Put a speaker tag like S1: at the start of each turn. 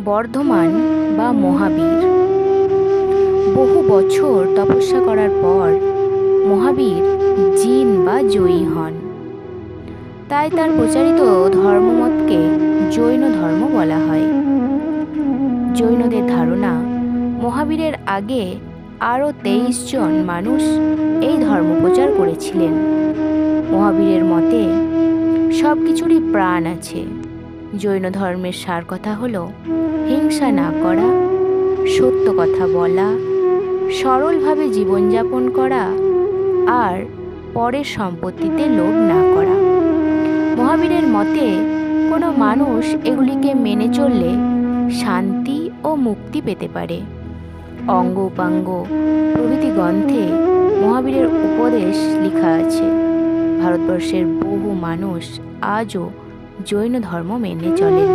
S1: বর্ধমান বা মহাবীর। বহু বছর তপস্যা করার পর মহাবীর জিন বা জয়ী হন। তাই তার প্রচারিত ধর্মমতকে জৈন ধর্ম বলা হয়। জৈনদের ধারণা, মহাবীরের আগে আরও 23 জন মানুষ এই ধর্ম প্রচার করেছিলেন। মহাবীরের মতে সব কিছুরই প্রাণ আছে। জৈন ধর্মের সার কথা হলো হিংসা না করা, সত্য কথা বলা, সরলভাবে জীবনযাপন করা আর পরের সম্পত্তিতে লোভ না করা। মহাবীরের মতে কোনো মানুষ এগুলিকে মেনে চললে শান্তি ও মুক্তি পেতে পারে। অঙ্গ উপাঙ্গ প্রভৃতি গ্রন্থে মহাবীরের উপদেশ লেখা আছে। ভারতবর্ষের বহু মানুষ আজও জৈন ধর্ম মেনে চলেন।